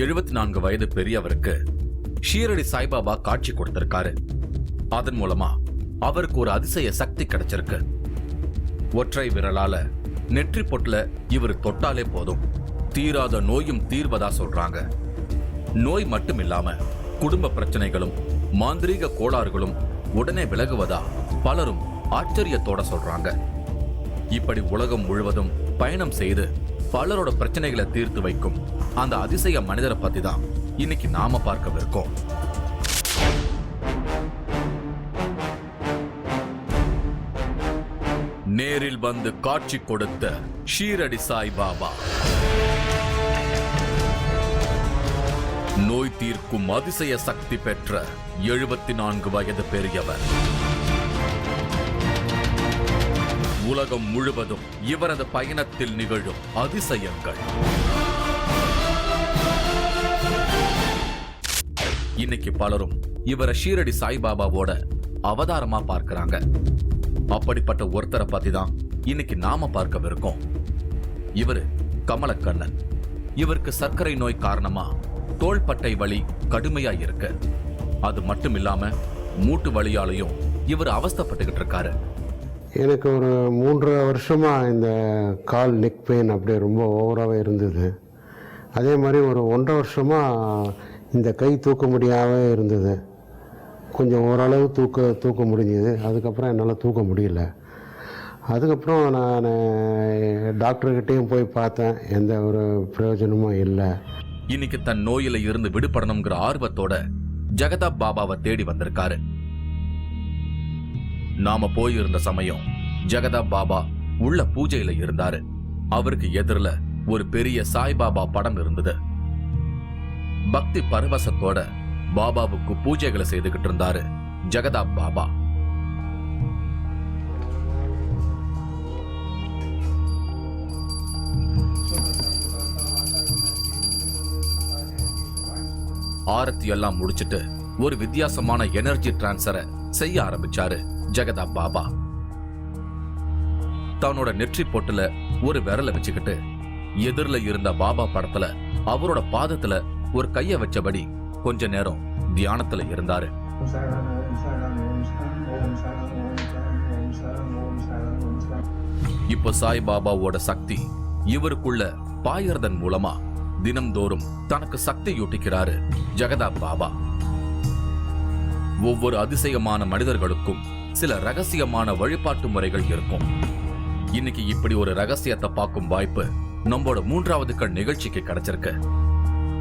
74 வயது பெரியவருக்கு ஷீரடி சாய்பாபா காட்சி கொடுத்திருக்காரு. அதன் மூலமா அவருக்கு ஒரு அதிசய சக்தி கிடைச்சிருக்கு. ஒற்றை விரலால நெற்றி பொட்டுல இவர் தொட்டாலே போதும், தீராத நோயும் தீர்வதா சொல்றாங்க. நோய் மட்டும் இல்லாம குடும்ப பிரச்சனைகளும் மாந்திரீக கோளாறுகளும் உடனே விலகுவதா பலரும் ஆச்சரியத்தோட சொல்றாங்க. இப்படி உலகம் முழுவதும் பயணம் செய்து பலரோட பிரச்சனைகளை தீர்த்து வைக்கும் அந்த அதிசய மனிதரை பத்தி தான் இன்னைக்கு நாம பார்க்கவிருக்கோம். நேரில் வந்து காட்சி கொடுத்த ஷீரடி சாய்பாபா, நோய் தீர்க்கும் அதிசய சக்தி பெற்ற 74 வயது பெரியவர். உலகம் முழுவதும் இவரது பயணத்தில் நிகழும் அதிசயங்கள். இன்னைக்கு பலரும் இவரை ஷீரடி சாய்பாபாவோட அவதாரமா பார்க்கிறாங்க. அப்படிப்பட்ட ஒருத்தரை பத்தி தான் இன்னைக்கு நாம பார்க்கவிருக்கோம். இவரு கமலக்கண்ணன். இவருக்கு சர்க்கரை நோய் காரணமா தோள்பட்டை வலி கடுமையா இருக்கு. அது மட்டும் இல்லாம மூட்டு வலியாலையும் இவர் அவஸ்தைப்பட்டுக்கிட்டு இருக்காரு. எனக்கு ஒரு 3 வருஷமாக இந்த கால் நெக் பெயின் அப்படியே ரொம்ப ஓவராகவே இருந்தது. அதே மாதிரி ஒரு 1.5 வருஷமாக இந்த கை தூக்க முடியாமல் இருந்தது. கொஞ்சம் ஓரளவு தூக்க முடிஞ்சது. அதுக்கப்புறம் என்னால் தூக்க முடியல. அதுக்கப்புறம் நான் டாக்டர்கிட்டையும் போய் பார்த்தேன். எந்த ஒரு பிரயோஜனமும் இல்லை. இன்னைக்கு தன் நோயில இருந்து விடுபடணுங்கிற ஆர்வத்தோட ஜெகதாப் பாபாவை தேடி வந்திருக்காரு. நாம போயிருந்த சமயம் ஜெகதாப் பாபா உள்ள பூஜையில இருந்தாரு. அவருக்கு எதிரில ஒரு பெரிய சாய்பாபா படம் இருந்தது. பக்தி பரவசத்தோட பாபாவுக்கு பூஜைகளை செய்துகிட்டு இருந்தாரு ஜெகதாப் பாபா. ஆரத்தி எல்லாம் முடிச்சிட்டு ஒரு வித்தியாசமான எனர்ஜி டிரான்ஸ்ஃபரை செய்ய ஆரம்பிச்சாரு ஜெகதாப் பாபா. தன்னோட நெற்றி பொட்டுல ஒரு விரலை வச்சுக்கிட்டு எதிரில இருந்த பாபா படத்துல அவரோட பாதத்துல ஒரு கைய வச்சபடி கொஞ்ச நேரம் தியானத்துல இருந்தாரு. இப்போ சாய் பாபாவோட சக்தி இவருக்குள்ள பாயறதன் மூலமா தினம்தோறும் தனக்கு சக்தி யூட்டிக்கிறாரு ஜெகதாப் பாபா. ஒவ்வொரு அதிசயமான மனிதர்களுக்கும் சில ரகசியமான வழிபாட்டு முறைகள் இருக்கும். இன்னைக்கு இப்படி ஒரு ரகசியத்தை பார்க்கும் வாய்ப்பு நம்மளோட 3வது கண் நிகழ்ச்சிக்கு கிடைச்சிருக்கு.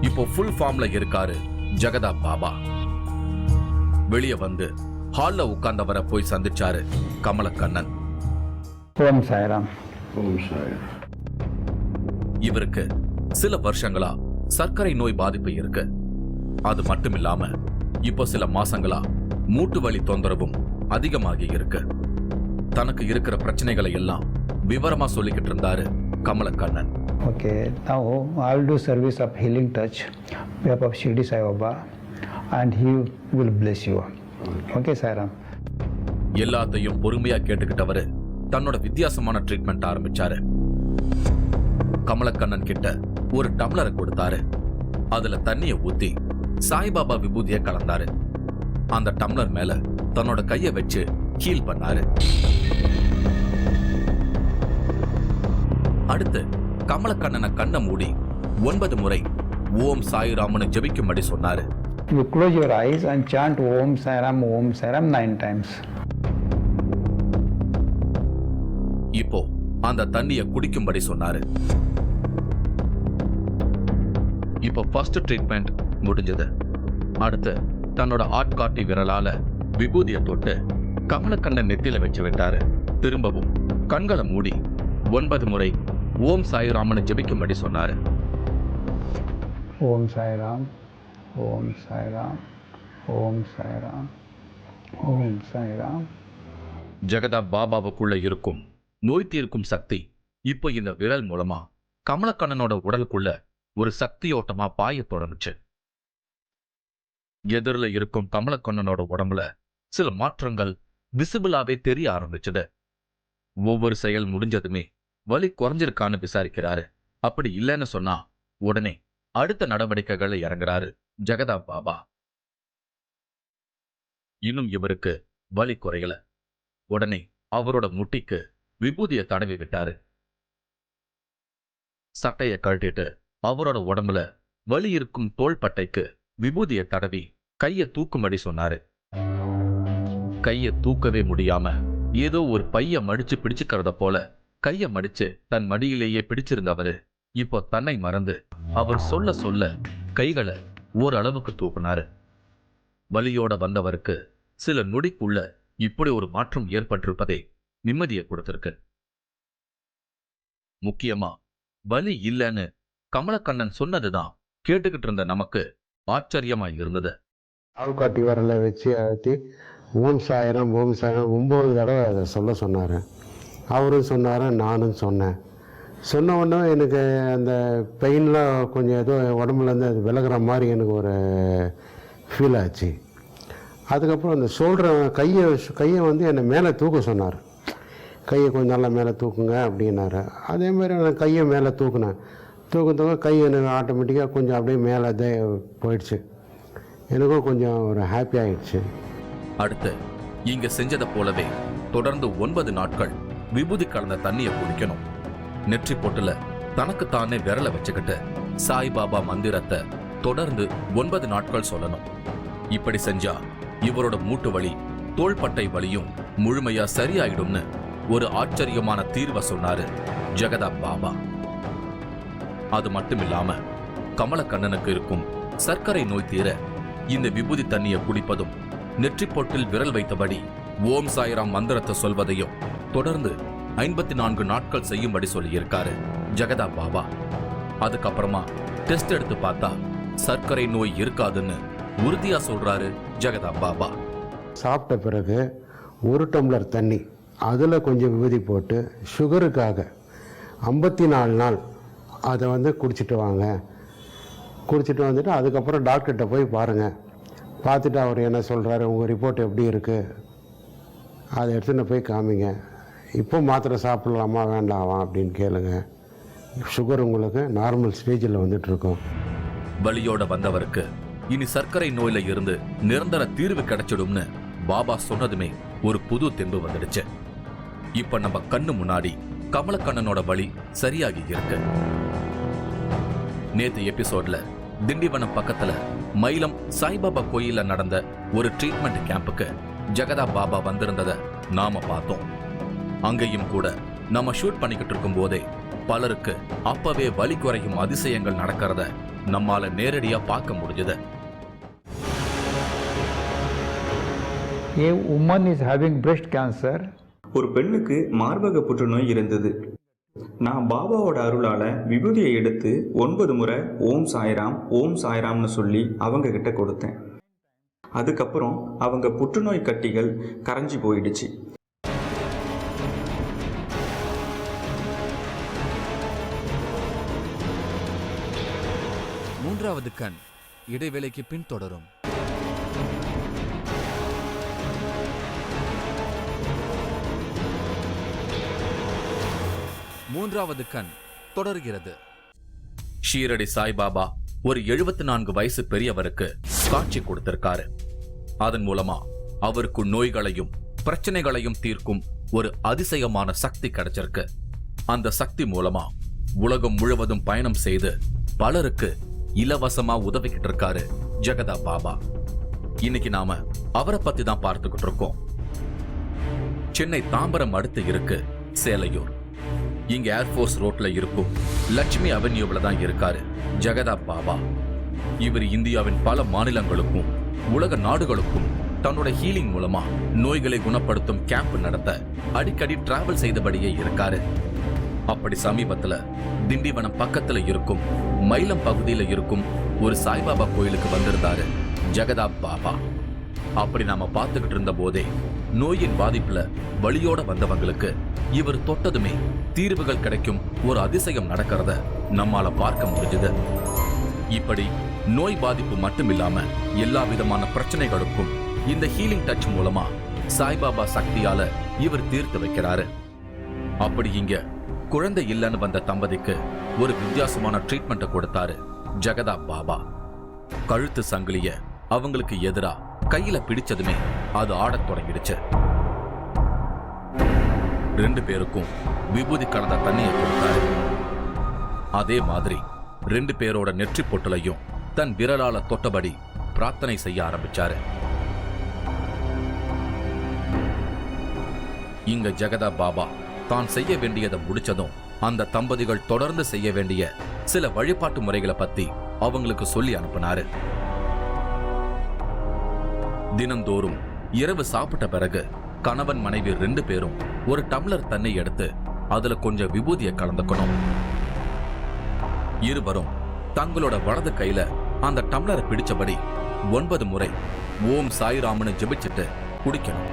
இப்போ ஃபுல் ஃபார்ம்ல இருக்காரு ஜெகதாப் பாபா. வெளியே வந்து ஹால்ல உட்கார்ந்தவரை போய் சந்திச்சாரு கமலக்கண்ணன். ஓம் சாய்ராம். ஓம் சாய்ராம். இவருக்கு சில வருஷங்களா சர்க்கரை நோய் பாதிப்பு இருக்கு. அது மட்டும் இல்லாம இப்போ சில மாசங்களா மூட்டு வலி தொந்தரவும் அதிகமாகி இருக்கு. தனக்கு இருக்கிற பிரச்சனைகளை எல்லாம் விவரமா சொல்லிக்கிட்டு இருந்தாரு Kamalakannan. Okay, now I'll do service of healing touch of Shirdi Sai Baba and he will bless you. Okay, Sairam. எல்லாத்தையும் பொறுமையா கேட்டுக்கிட்டவரு தன்னோட வித்தியாசமான ட்ரீட்மெண்ட் ஆரம்பிச்சாரு. கமலக்கண்ணன் கிட்ட ஒரு டம்ளரை கொடுத்தாரு. அதுல தண்ணிய ஊத்தி சாய்பாபா விபூதிய கலந்தாரு. அந்த டம்ளர் மேல தன்னோட கைய வச்சு ஹீல் பண்ணாரு. அடுத்து கமலக்கண்ணனை கண்ணை மூடி 9 முறை ஓம் சாய்ராம்னு ஜெபிக்கும்படி சொன்னாரு. You close your eyes and chant Om Sairam 9 times. இப்போ அந்த தண்ணிய குடிக்கும்படி சொன்னாரு. இப்போ ஃபர்ஸ்ட் ட்ரீட்மெண்ட் முடிஞ்சது. அடுத்து தன்னோட ஆட்காட்டி விரலால விபூதிய தொட்டு கமலக்கண்ணன் நெத்தில வச்சு விட்டாரு. திரும்பவும் கண்களை மூடி 9 முறை ஓம் சாய்ராமனை ஜெபிக்கும்படி சொன்னாரு. ஓம் சாய்ராம், ஓம் சாய்ராம், ஓம் சாய்ராம், ஓம் சாய்ராம். ஜெகதாப் பாபாவுக்குள்ள இருக்கும் நோய் தீர்க்கும் சக்தி இப்போ இந்த விரல் மூலமா கமலக்கண்ணனோட உடலுக்குள்ள ஒரு சக்தியோட்டமா பாய தொடங்குச்சு. எதிரில இருக்கும் கமலக்கண்ணனோட உடம்புல சில மாற்றங்கள் விசிபிளாவே தெரிய ஆரம்பிச்சது. ஒவ்வொரு செயல் முடிஞ்சதுமே வலி குறைஞ்சிருக்கான்னு விசாரிக்கிறாரு. அப்படி இல்லைன்னு சொன்னா உடனே அடுத்த நடவடிக்கைகளை இறங்குறாரு ஜெகதா பாபா. இன்னும் இவருக்கு வலி குறையல. உடனே அவரோட முட்டிக்கு விபூதியை தடவி விட்டாரு. சட்டையை கழட்டிட்டு அவரோட உடம்புல வலி இருக்கும் தோள்பட்டைக்கு விபூதியை தடவி கையை தூக்கும்படி சொன்னாரு. கையை தூக்கவே முடியாம ஏதோ ஒரு பைய மடிச்சு பிடிச்சுக்கிறத போல கைய மடிச்சு தன் மடியிலேயே பிடிச்சிருந்தவரு இப்போ தன்னை மறந்து அவர் சொல்ல சொல்ல கைகளை ஓரளவுக்கு தூக்குனாரு. வலியோட வந்தவருக்கு சில நொடிக்குள்ள இப்படி ஒரு மாற்றம் ஏற்பட்டிருப்பதே நிம்மதியை கொடுத்திருக்கு. முக்கியமா வலி இல்லைன்னு கமலக்கண்ணன் சொன்னதுதான் கேட்டுக்கிட்டு இருந்த நமக்கு ஆச்சரியமா இருந்தது. ஆள்காட்டி வரல வச்சு அழுத்தி ஓம் சாயிரம் 9 தடவை அதை சொல்ல சொன்னார். அவரும் சொன்னார், நானும் சொன்னேன். சொன்ன உடனே எனக்கு அந்த பெயின்லாம் கொஞ்சம் ஏதோ உடம்புலேருந்து அது விலகிற மாதிரி எனக்கு ஒரு ஃபீல் ஆச்சு. அதுக்கப்புறம் அந்த கையை வந்து என்னை மேலே தூக்க சொன்னார். கையை கொஞ்சம் நல்லா மேலே தூக்குங்க அப்படின்னாரு. அதே மாதிரி நான் கையை மேலே தூக்குனேன். தூக்க கை எனக்கு ஆட்டோமேட்டிக்காக கொஞ்சம் அப்படியே மேலே போயிடுச்சு. எனக்கும் கொஞ்சம் ஒரு ஹாப்பி ஆயிடுச்சு. அடுத்து இங்க செஞ்சதை போலவே தொடர்ந்து 9 நாட்கள் விபூதி கலந்த தண்ணியை குடிக்கணும். நெற்றி பொட்டுல தனக்குத்தானே விரல வச்சுக்கிட்டு சாய்பாபா மந்திரத்தை தொடர்ந்து 9 நாட்கள் சொல்லணும். இப்படி செஞ்சா இவரோட மூட்டு வலி தோள்பட்டை வலியும் முழுமையா சரியாயிடும்னு ஒரு ஆச்சரியமான தீர்வை சொன்னாரு ஜெகதா பாபா. அது மட்டும் இல்லாம கமலக்கண்ணனுக்கு இருக்கும் சர்க்கரை நோய் தீர இந்த விபூதி தண்ணியை குடிப்பதும் நெற்றி பொட்டில் விரல் வைத்தபடி ஓம் சாய்ராம் மந்திரத்தை சொல்வதையும் தொடர்ந்து 54 நாட்கள் செய்யும்படி சொல்லியிருக்காரு ஜெகதா பாபா. அதுக்கப்புறமா டெஸ்ட் எடுத்து பார்த்தா சர்க்கரை நோய் இருக்காதுன்னு உறுதியா சொல்றாரு ஜெகதா பாபா. சாப்பிட்ட பிறகு 1 டம்ளர் தண்ணி அதில் கொஞ்சம் விபூதி போட்டு சுகருக்காக 54 நாள் அதை வந்து குடிச்சிட்டு வாங்க. குடிச்சிட்டு வந்துட்டு அதுக்கப்புறம் டாக்டர்கிட்ட போய் பாருங்கள். பார்த்துட்டு அவர் என்ன சொல்கிறாரு, உங்கள் ரிப்போர்ட் எப்படி இருக்குது, அதை எடுத்துன்னு போய் காமிங்க. இப்போ மாத்திரை சாப்பிட்லாமா வேண்டாமா அப்படின்னு கேளுங்க. சுகர் உங்களுக்கு நார்மல் ஸ்டேஜில் வந்துட்டுருக்கோம். வலியோட வந்தவருக்கு இனி சர்க்கரை நோயில இருந்து நிரந்தர தீர்வு கிடைச்சிடும்னு பாபா சொன்னதுமே ஒரு புது தெம்பு வந்துடுச்சு. இப்ப நம்ம கண்ணு முன்னாடி கமலக்கண்ணனோட வலி சரியாகி இருக்கு. நேத்து எபிசோட்ல திண்டிவனம் பக்கத்துல மயிலம் சாய்பாபா கோயில்ல நடந்த ஒரு ட்ரீட்மெண்ட் கேம்புக்கு ஜெகதா பாபா வந்திருந்தத நாம பார்த்தோம். அங்கேயும் கூட நம்ம ஷூட் பண்ணிக்கிட்டு இருக்கும் போதே பலருக்கு அப்பவே வலி குறையும் அதிசயங்கள் நடக்கிறத நம்மால நேரடியா பார்க்க முடிஞ்சது. A woman is having breast cancer. ஒரு பெண்ணுக்கு மார்பக புற்றுநோய் இருந்தது. நான் பாபாவோட அருளால விபூதியை எடுத்து 9 முறை ஓம் சாய்ராம்னு சொல்லி அவங்க கிட்ட கொடுத்தேன். அதுக்கப்புறம் அவங்க புற்றுநோய் கட்டிகள் கரைஞ்சி போயிடுச்சு. மூன்றாவது கண் இடைவேளைக்கு பின் தொடரும். மூன்றாவது கண் தொடர்கிறது. ஷீரடி சாய்பாபா ஒரு 74 வயசு பெரியவருக்கு காட்சி கொடுத்திருக்காரு. அதன் மூலமா அவருக்கு நோய்களையும் பிரச்சனைகளையும் தீர்க்கும் ஒரு அதிசயமான சக்தி கிடைச்சிருக்கு. அந்த சக்தி மூலமா உலகம் முழுவதும் பயணம் செய்து பலருக்கு இலவசமா உதவிக்கிட்டு இருக்காரு ஜெகதா பாபா. இன்னைக்கு நாம அவரை பத்தி தான் பார்த்துக்கிட்டு இருக்கோம். சென்னை தாம்பரம் அடுத்து இருக்கு சேலையூர். இங்க ஏர்போர்ஸ் ரோட்ல இருக்கும் லட்சுமி அவென்யூல தான் இருக்காரு ஜெகதா பாபா. இவர் இந்தியாவின் பல மாநிலங்களுக்கும் உலக நாடுகளுக்கும் தன்னோட ஹீலிங் மூலமா நோய்களை குணப்படுத்தும் கேம்ப் நடத்த அடிக்கடி டிராவல் செய்தபடியே இருக்காரு. அப்படி சமீபத்துல திண்டிவனம் பக்கத்துல இருக்கும் மயிலம் பகுதியில இருக்கும் ஒரு சாய்பாபா கோயிலுக்கு வந்திருந்தாரு ஜெகதா பாபா. அப்படி நாம பார்த்துக்கிட்டு இருந்த போதே நோயின் பாதிப்புல வலியோட வந்தவங்களுக்கு இவர் தொட்டதுமே தீர்வுகள் கிடைக்கும் ஒரு அதிசயம் நடக்கிறத நம்மால பார்க்க முடிஞ்சது. இப்படி நோய் பாதிப்பு மட்டும் இல்லாம எல்லா விதமான பிரச்சனைகளுக்கும் இந்த ஹீலிங் டச் மூலமா சாய்பாபா சக்தியால இவர் தீர்த்து வைக்கிறாரு. அப்படி இங்க குழந்தை இல்லைன்னு வந்த தம்பதிக்கு ஒரு வித்தியாசமான ட்ரீட்மெண்ட்டை கொடுத்தாரு ஜெகதா பாபா. கழுத்து சங்கிலிய அவங்களுக்கு எதிரா கையில பிடிச்சதுமே அது ஆடத் தொடங்கிடுச்சு. 2 பேருக்கும் விபூதி கலந்த தண்ணியை கொடுத்தாரு. அதே மாதிரி 2 பேரோட நெற்றி பொட்டலையும் தன் விரலால தொட்டபடி பிரார்த்தனை செய்ய ஆரம்பிச்சாரு. இங்க ஜெகதா பாபா தான் செய்ய வேண்டியதை முடிச்சதும் அந்த தம்பதிகள் தொடர்ந்து செய்ய வேண்டிய சில வழிபாட்டு முறைகளை பத்தி அவங்களுக்கு சொல்லி அனுப்பினாரு. தினந்தோறும் இரவு சாப்பிட்ட பிறகு கணவன் மனைவி 2 பேரும் ஒரு டம்ளர் தண்ணி எடுத்து அதுல கொஞ்சம் விபூதியை கலந்துக்கணும். இருவரும் தங்களோட வலது கையில அந்த டம்ளரை பிடிச்சபடி 9 முறை ஓம் சாய்ராம்னு ஜெபிச்சுட்டு குடிக்கணும்.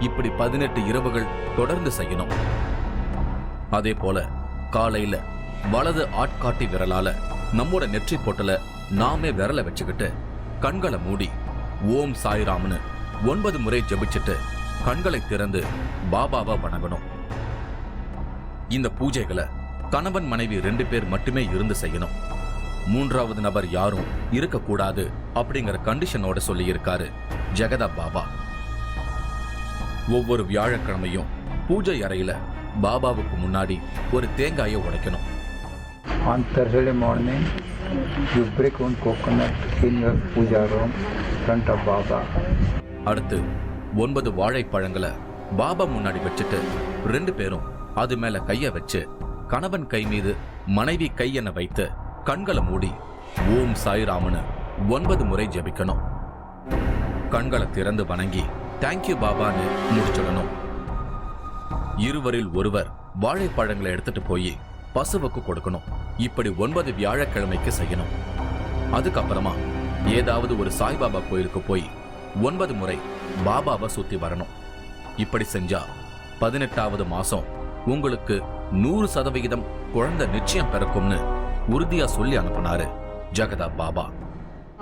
இப்படி 18 இரவுகள் தொடர்ந்து செய்யணும். அதே போல காலையில வலது ஆட்காட்டி விரலால நம்மோட நெற்றி பொட்டல நாமே விரல வச்சுக்கிட்டு கண்களை மூடி ஓம் சாய்ராம்னு 9 முறை ஜெபிச்சுட்டு கண்களை திறந்து பாபாவை வணங்கணும். இந்த பூஜைகளை கணவன் மனைவி 2 பேர் மட்டுமே இருந்து செய்யணும். 3வது நபர் யாரும் இருக்கக்கூடாது அப்படிங்கிற கண்டிஷனோட சொல்லி இருக்காரு ஜெகதா பாபா. ஒவ்வொரு வியாழக்கிழமையும் பூஜை அறையில பாபாவுக்கு முன்னாடி ஒரு தேங்காயை உடைக்கணும். On Thursday morning, you break one coconut in your puja room in front of Baba. அடுத்து 9 வாழைப்பழங்களை பாபா முன்னாடி வச்சுட்டு 2 பேரும் அது மேல கைய வச்சு கணவன் கை மீது மனைவி கை என வைத்து கண்களை மூடி ஓம் சாய்ராமனு 9 முறை ஜெபிக்கணும். கண்களை திறந்து வணங்கி தேங்க்யூ பாபான்னு முடிச்சிடணும். இருவரில் ஒருவர் வாழைப்பழங்களை எடுத்துட்டு போய் பசுவுக்கு கொடுக்கணும். இப்படி 9 வியாழக்கிழமைக்கு செய்யணும். அதுக்கப்புறமா ஏதாவது ஒரு சாய்பாபா கோயிலுக்கு போய் 9 முறை பாபாவை சுத்தி வரணும். இப்படி செஞ்சா 18வது மாசம் உங்களுக்கு 100% குழந்தை நிச்சயம் பிறக்கும்னு உறுதியா சொல்லி அனுப்பினாரு ஜெகதா Baba.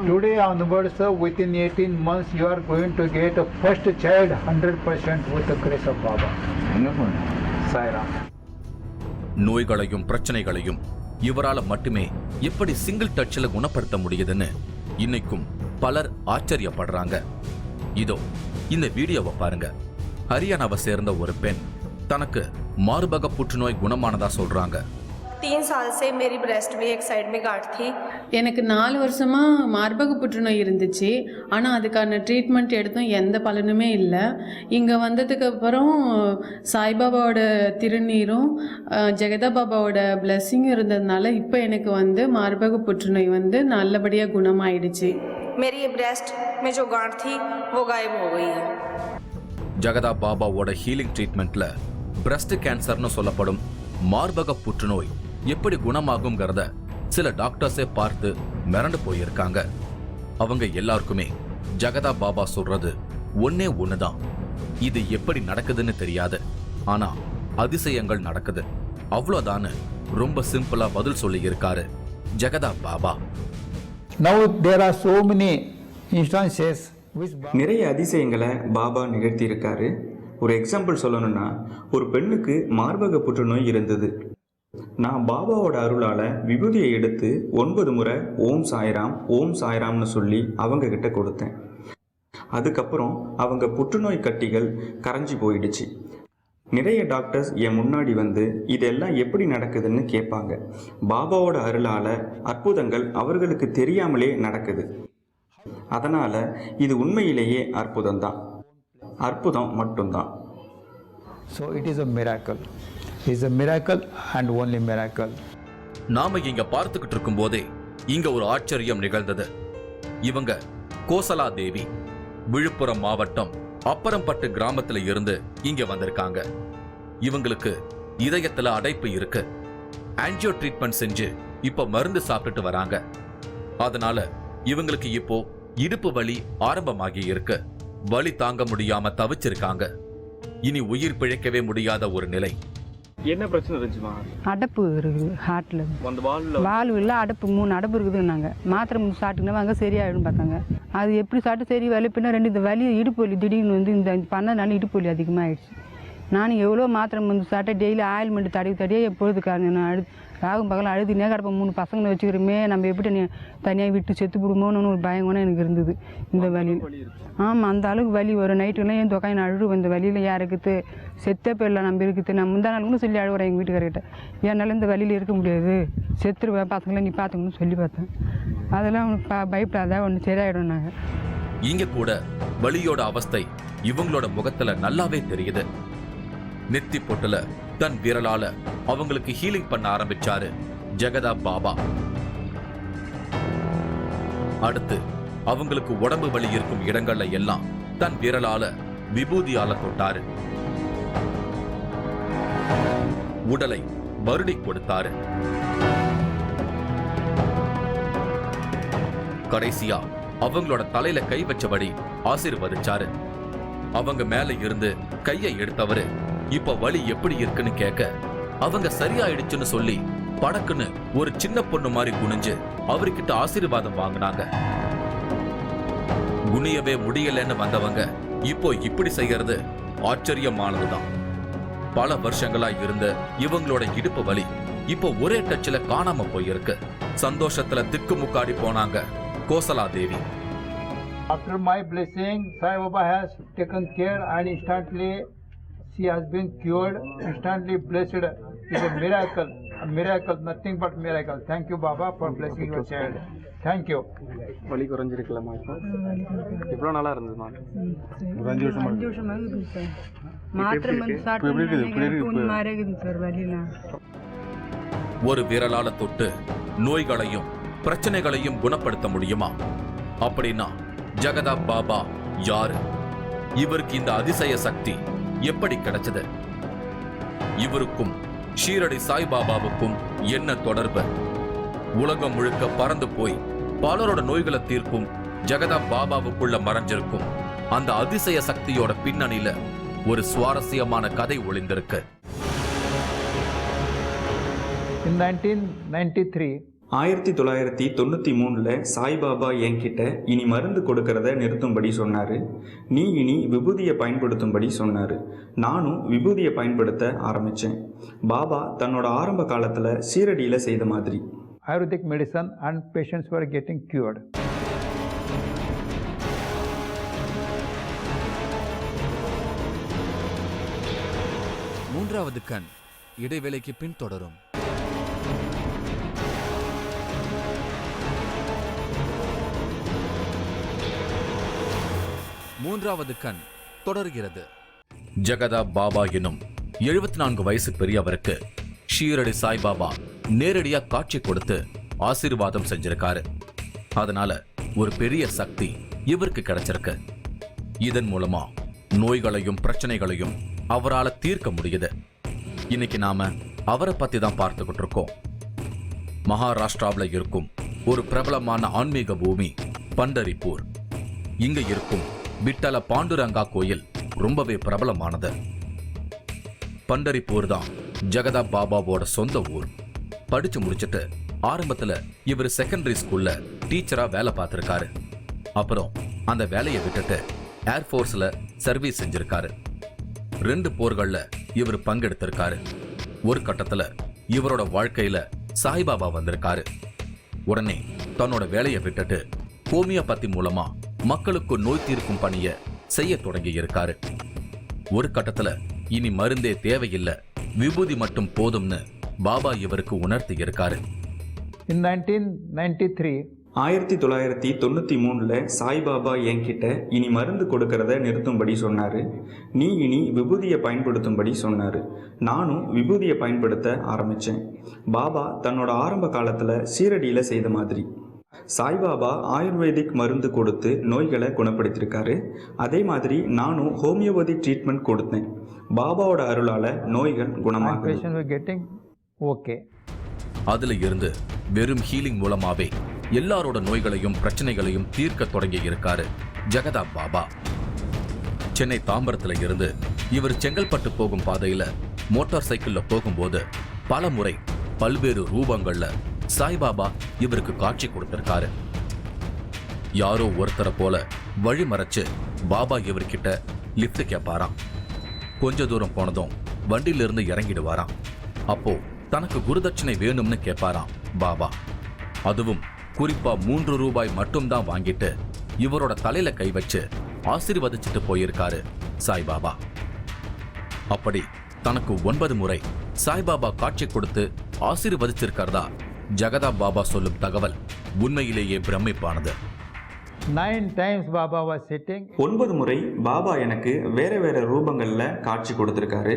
Today onwards, sir, within 18 months, you are going to get a first child 100% with the grace of Baba. Sai-Ram. நோய்களையும் பிரச்சனைகளையும் இவரால மட்டுமே எப்படி சிங்கிள் டச்சில் குணப்படுத்த முடியுதுன்னு இன்னைக்கும் பலர் ஆச்சரியப்படுறாங்க. இதோ இந்த வீடியோவை பாருங்க. ஹரியானாவை சேர்ந்த ஒரு பெண் தனக்கு மார்பக புற்றுநோய் குணமானதா சொல்றாங்க. 3 साल से मेरी ब्रेस्ट में एक साइड में गांठ थी. எனக்கு 4 வருஷமாக மார்பக புற்றுநோய் இருந்துச்சு. ஆனால் அதுக்கான ட்ரீட்மெண்ட் எடுத்தும் எந்த பலனுமே இல்லை. இங்கே வந்ததுக்கு அப்புறம் சாய்பாபாவோட திருநீரும் ஜெகதா பாபாவோட பிளெஸ்ஸிங்கும் இருந்ததுனால இப்போ எனக்கு வந்து மார்பக புற்றுநோய் வந்து நல்லபடியாக குணமாயிடுச்சு. मेरी ये ब्रेस्ट में जो गांठ थी वो गायब हो गई है. ஜெகதா பாபாவோட ஹீலிங் ட்ரீட்மெண்ட்ல பிரஸ்ட் கேன்சர்னு சொல்லப்படும் மார்பக புற்றுநோய் எப்படி குணமாகுங்கிறத சில டாக்டர்ஸே பார்த்து மிரண்டு போயிருக்காங்க. அவங்க எல்லாருக்குமே ஜெகதா பாபா சொல்றது ஒன்னே ஒண்ணுதான். இது எப்படி நடக்குதுன்னு தெரியாது, ஆனா அதிசயங்கள் நடக்குது, அவ்வளோதான்னு ரொம்ப சிம்பிளா பதில் சொல்லி இருக்காரு ஜெகதா Baba. Now there are so many instances which நிறைய அதிசயங்களை பாபா நிகழ்த்தி இருக்காரு. ஒரு எக்ஸாம்பிள் சொல்லணும்னா, ஒரு பெண்ணுக்கு மார்பக புற்றுநோய் இருந்தது. நான் பாபாவோட அருளால் விபூதியை எடுத்து 9 முறை ஓம் சாய்ராம்னு சொல்லி அவங்க கிட்ட கொடுத்தேன். அதுக்கப்புறம் அவங்க புற்றுநோய் கட்டிகள் கரைஞ்சி போயிடுச்சு. நிறைய டாக்டர்ஸ் என் முன்னாடி வந்து இதெல்லாம் எப்படி நடக்குதுன்னு கேட்பாங்க. பாபாவோட அருளால் அற்புதங்கள் அவர்களுக்கு தெரியாமலே நடக்குது. அதனால் இது உண்மையிலேயே அற்புதம் மட்டும்தான். So it is a miracle. It is a miracle and only miracle. நாம இங்க பார்த்துக்கிட்டு இருக்கும் போதே இங்க ஒரு ஆச்சரியம் நிகழ்ந்தது. இவங்க கோசலா தேவி விழுப்புரம் மாவட்டம் அப்பரம்பட்டு கிராமத்துல இருந்து இங்க வந்திருக்காங்க. இவங்களுக்கு இதயத்துல அடைப்பு இருக்கு. ஆன்ஜியோ ட்ரீட்மெண்ட் செஞ்சு இப்ப மருந்து சாப்பிட்டுட்டு வராங்க. அதனால இவங்களுக்கு இப்போ இடுப்பு வலி ஆரம்பமாகி இருக்கு. வலி தாங்க முடியாம தவிச்சிருக்காங்க. இனி உயிர் பிழைக்கவே முடியாத ஒரு நிலை. என்ன பிரச்சனை இருந்துச்சுமா? அடப்பு இருக்குது ஹார்ட்டில். வால்வு இல்லை, அடப்பு 3 அடப்பு இருக்குதுன்னாங்க. மாத்திரை சாப்பிட்டுங்கன்னா அங்கே சரியாயிடும் பார்த்தாங்க. அது எப்படி சாப்பிட்டு சரி வலி பின்னா 2 இந்த வலி இடுப்பு வலி திடீர்னு வந்து இந்த பண்ணதுனால இடுப்பு வலி அதிகமாகிடுச்சு. நான் எவ்வளோ மாத்திரை சாப்பிட்டேன். டெய்லி ஆயில்மெண்ட் தடவியே எப்பொழுதுக்காங்க. நான் ராகும் பகலும் அழுதுனே கிடப்பேன். 3 பசங்களை வச்சுக்கிறோமே, நம்ம எப்படி தனியாக விட்டு செத்து விடுமோன்னு ஒரு பயம் கூட எனக்கு இருந்தது இந்த வலியில். ஆமாம், அந்த அளவுக்கு வலி வரும். நைட்டுலாம் ஏன் தொக்காய் நான் அழுவேன். இந்த வலியில் யாருக்குது செத்தே போயிடலாம் நம்ம இருக்குது. நான் முந்தா நாள் கூட சொல்லி அழுவுறேன் எங்கள் வீட்டுக்காரர்கிட்ட, என்னால் இந்த வலியில் இருக்க முடியாது, செத்துருவேன், பசங்களை நீ பார்த்துக்கணும்னு சொல்லி பார்த்தேன். அதெல்லாம் அவனுக்கு பயப்படாத, ஒன்று சரியாயிடும். நாங்கள் இங்க கூட வலியோட அவஸ்தை இவங்களோட முகத்துல நல்லாவே தெரியுது. நெத்தி பொட்டுல தன் விரலால அவங்களுக்கு ஹீலிங் பண்ண ஆரம்பிச்சாரு ஜெகதா பாபா. அடுத்து அவங்களுக்கு உடம்பு வலி இருக்கும் இடங்கள்ல எல்லாம் தன் விரலால விபூதியால தொட்டாரு. உடலை வருடி கொடுத்தாரு. கடைசியா அவங்களோட தலையில கை வச்சபடி ஆசீர்வதிச்சாரு. அவங்க மேல இருந்து கையை எடுத்தவரு இப்ப வலி எப்படி இருக்குன்னு கேட்க, அவங்க சரியாயிடுச்சுன்னு சொல்லி படக்குன்னு ஒரு சின்ன பொண்ணு மாதிரி குனிஞ்சு அவர்கிட்ட ஆசீர்வாதம் வாங்கினாங்க. குனியவே முடியலன்னு வந்தவங்க இப்போ இப்படி செய்யறது ஆச்சரியமானதுதான். பல வருஷங்களா இருந்த இவங்களோட இடுப்பு வலி இப்போ ஒரே டச்சில் காணாம போயிருக்கு. சந்தோஷத்துல திக்கு முக்காடி போனாங்க கோசலா தேவி. After my blessing, Sai Baba has taken care and instantly she has been cured, instantly blessed. It's a miracle, nothing but miracle. Thank you, Baba, for blessing your child. Thank you. வலி குறைஞ்சிருக்கலாமா? இப்போ எவ்வளோ நாளாக இருந்ததுமா? 5 வருஷமாக இருக்குது sir. மாத்திரை வந்து சாப்பிட்டு மாதிரி இருக்குது சார் வலிலாம். ஒரு விரலால தொட்டு நோய்களையும் பிரச்சனைகளையும் குணப்படுத்த முடியுமா? அப்படின்னா ஜெகதா பாபா யாரு? இவருக்கு இந்த அதிசய சக்தி எப்படி கிடைச்சது? இவருக்கும் ஷீரடி சாய்பாபாவுக்கும் என்ன தொடர்பு? உலகம் முழுக்க பறந்து போய் பலரோட நோய்களை தீர்க்கும் ஜெகதா பாபாவுக்குள்ள மறைஞ்சிருக்கும் அந்த அதிசய சக்தியோட பின்னணியில ஒரு சுவாரஸ்யமான கதை ஒளிந்திருக்கு. In 1993, 1993 சாய்பாபா என்கிட்ட இனி மருந்து கொடுக்கறத நிறுத்தும்படி சொன்னார். நீ இனி விபூதியை பயன்படுத்தும்படி சொன்னார். நானும் விபூதியை பயன்படுத்த ஆரம்பித்தேன். பாபா தன்னோட ஆரம்ப காலத்தில் சீரடியில் செய்த மாதிரி Ayurvedic medicine and patients were getting cured. மூன்றாவது கண் இடைவேளைக்கு பின் தொடரும். மூன்றாவது கண் தொடர்கிறது. ஜெகதா பாபா எனும் 74 வயசு பெரியவருக்கு ஷீரடி சாய்பாபா நேரடியா காட்சி கொடுத்து ஆசீர்வாதம் செஞ்சிருக்காரு. அதனால ஒரு பெரிய சக்தி இவருக்கு கிடைச்சிருக்கு. இதன் மூலமா நோய்களையும் பிரச்சனைகளையும் அவரால் தீர்க்க முடியுது. இன்னைக்கு நாம அவரை பத்தி தான் பார்த்துக்கிட்டு இருக்கோம். மகாராஷ்டிராவில் இருக்கும் ஒரு பிரபலமான ஆன்மீக பூமி பண்டரிப்பூர். இங்க இருக்கும் விட்டல பாண்டுரங்கா கோயில் ரொம்பவே பிரபலமானது. பண்டரிப்பூர் தான் ஜெகதா பாபாவோட சொந்த ஊர். படிச்சு முடிச்சுட்டு ஆரம்பத்துல இவர் செகண்டரி ஸ்கூல்ல டீச்சரா வேலை பார்த்திருக்காரு. அப்புறம் அந்த வேலையை விட்டுட்டு ஏர்ஃபோர்ஸ்ல சர்வீஸ் செஞ்சிருக்காரு. 2 போர்கள்ல இவர் பங்கெடுத்திருக்காரு. ஒரு கட்டத்துல இவரோட வாழ்க்கையில சாய்பாபா வந்திருக்காரு. உடனே தன்னோட வேலையை விட்டுட்டு ஹோமியோபதி மூலமா மக்களுக்கு நோய் தீர்க்கும் பணிய செய்ய தொடங்கி இருக்காரு. ஒரு கட்டத்துல இனி மருந்தே தேவையில்லை, விபூதி மட்டும் போதும்னு பாபா இவருக்கு உணர்த்தி இருக்காரு. In 1993, 1993 சாய்பாபா என்கிட்ட இனி மருந்து கொடுக்கறத நிறுத்தும்படி சொன்னார். நீ இனி விபூதியை பயன்படுத்தும்படி சொன்னார். நானும் விபூதியை பயன்படுத்த ஆரம்பித்தேன். பாபா தன்னோட ஆரம்ப காலத்தில் சீரடியில் செய்த மாதிரி சாய்பாபா ஆயுர்வேதிக் மருந்து கொடுத்து நோய்களை குணப்படுத்தியிருக்காரு. அதே மாதிரி நானும் ஹோமியோபதி ட்ரீட்மெண்ட் கொடுத்தேன். பாபாவோட அருளால் நோய்கள் குணமாக patients were getting okay. அதுல இருந்து வெறும் ஹீலிங் மூலமாவே எல்லாரோட நோய்களையும் பிரச்சனைகளையும் தீர்க்க தொடங்கி இருக்காரு ஜெகதா பாபா. சென்னை தாம்பரத்துல இருந்து இவர் செங்கல்பட்டு போகும் பாதையில மோட்டார் சைக்கிள்ல போகும்போது பல முறை பல்வேறு ரூபங்கள்ல சாய்பாபா இவருக்கு காட்சி கொடுத்திருக்காரு. யாரோ ஒருத்தரை போல வழி மறைச்சு பாபா இவர்கிட்ட லிப்ட் கேட்பாராம். கொஞ்ச தூரம் போனதும் வண்டியிலிருந்து இறங்கிடுவாராம். அப்போ தனக்கு குருதட்சணை வேணும்னு கேட்பாராம் பாபா. அதுவும் குறிப்பா 3 ரூபாய் மட்டும்தான் வாங்கிட்டு இவரோட தலையில கை வச்சு ஆசீர்வதிச்சுட்டு போயிருக்காரு சாய்பாபா. அப்படி தனக்கு 9 முறை சாய்பாபா காட்சி கொடுத்து ஆசீர்வதிச்சிருக்கிறதா ஜெகதா பாபா சொல்லும் தகவல் உண்மையிலேயே பிரமிப்பானது. 9 times Baba was sitting. 9 முறை பாபா எனக்கு வேற வேற ரூபங்கள்ல காட்சி கொடுத்திருக்காரு.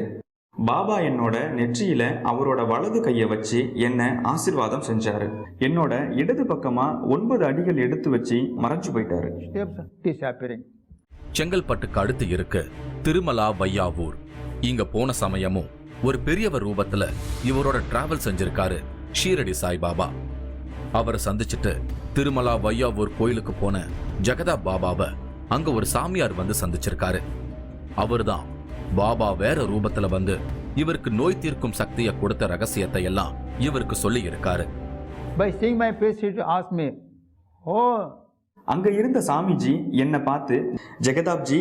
பாபா என்னோட நெற்றியில அவரோட வலது கையை வச்சு என்ன ஆசீர்வாதம் செஞ்சாரு. என்னோட இடது பக்கமா 9 அடிகள் எடுத்து வச்சு மறைஞ்சு போயிட்டாரு. Steps disappearing. செங்கல்பட்டுக்கு அடுத்து இருக்கு திருமலா வையாவூர். இங்க போன சமயமும் ஒரு பெரியவர் ரூபத்துல இவரோட டிராவல் செஞ்சிருக்காரு ஷீரடி சாய்பாபா. அவரை சந்திச்சுட்டு திருமலா வையாவூர் கோயிலுக்கு போன ஜெகதா பாபாவை அங்க ஒரு சாமியார் வந்து சந்திச்சிருக்காரு. அவர்தான் பாபா வேற ரூபத்துல வந்து இவருக்கு நோய் தீர்க்கும் சக்தியை கொடுத்த ரகசியத்தை எல்லாம் இவருக்கு சொல்லி இருக்காரு. By seeing my face, he asked me, "Oh." அங்க இருந்த சாமிஜி என்னை பார்த்து, ஜெகதாப்ஜி,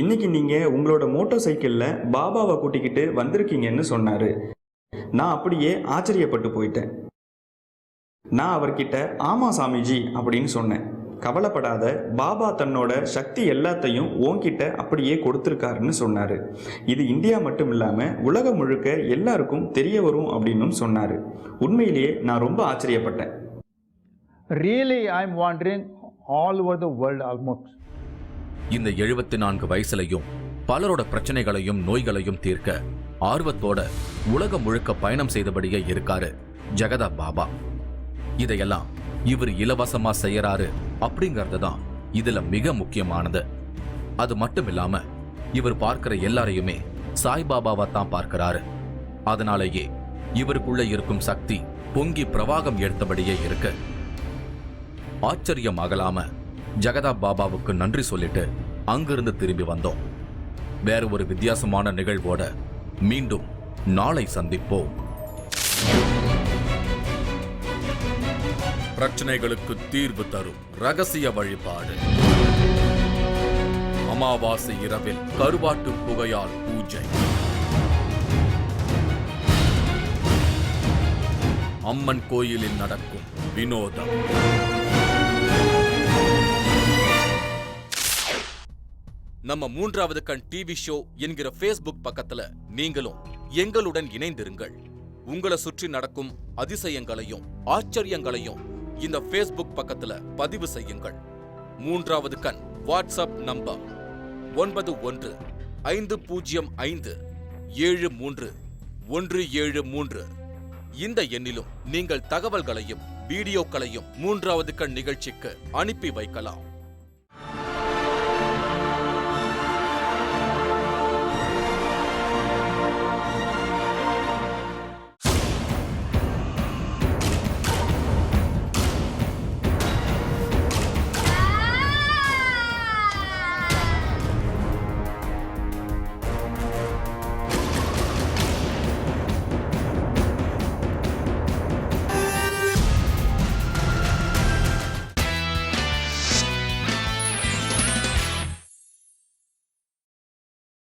இன்னைக்கு நீங்க உங்களோட மோட்டார் சைக்கிள்ல பாபாவை கூட்டிக்கிட்டு வந்திருக்கீங்கன்னு சொன்னாரு. நான் அப்படியே ஆச்சரியப்பட்டு போயிட்டேன். நான் அவர்கிட்ட ஆமா சாமிஜி அப்படின்னு சொன்னேன். கவலைப்படாத, பாபா தன்னோட சக்தி எல்லாத்தையும் உன்கிட்ட அப்படியே கொடுத்துருக்காருன்னு சொன்னாரு. இது இந்தியா மட்டும் இல்லாம உலகம் முழுக்க எல்லாருக்கும் தெரிய வரும் அப்படின்னு சொன்னாரு. உண்மையிலேயே நான் ரொம்ப ஆச்சரியப்பட்டேன். Really, I'm wandering all over the world almost. இந்த 74 வயசுலையும் பலரோட பிரச்சனைகளையும் நோய்களையும் தீர்க்க ஆர்வத்தோட உலகம் முழுக்க பயணம் செய்தபடியே இருக்காரு ஜெகதா பாபா. இதையெல்லாம் இவர் இலவசமா செய்யறாரு அப்படிங்கறது தான் இதுல மிக முக்கியமானது. அது மட்டும் இல்லாம இவர் பார்க்கிற எல்லாரையுமே சாய்பாபாவா தான் பார்க்கிறாரு. அதனாலேயே இவருக்குள்ள இருக்கும் சக்தி பொங்கி பிரவாகம் எடுத்தபடியே இருக்கு. ஆச்சரியமாகலாம ஜெகதா பாபாவுக்கு நன்றி சொல்லிட்டு அங்கிருந்து திரும்பி வந்தோம். வேற ஒரு வித்தியாசமான நிகழ்வோட மீண்டும் நாளை சந்திப்போம். பிரச்சனைகளுக்கு தீர்வு தரும் ரகசிய வழிபாடு. அமாவாசை இரவில் கருவாட்டு புகையால் பூஜை. அம்மன் கோயிலில் நடக்கும் வினோதம். நம்ம 3வது கண் டிவி ஷோ என்கிற Facebook பக்கத்துல நீங்களும் எங்களுடன் இணைந்திருங்கள். உங்களை சுற்றி நடக்கும் அதிசயங்களையும் ஆச்சரியங்களையும் இந்த Facebook பக்கத்துல பதிவு செய்யுங்கள். 3வது கண் வாட்ஸ்அப் நம்பர் 9150573173. இந்த எண்ணிலும் நீங்கள் தகவல்களையும் வீடியோக்களையும் 3வது கண் நிகழ்ச்சிக்கு அனுப்பி வைக்கலாம்.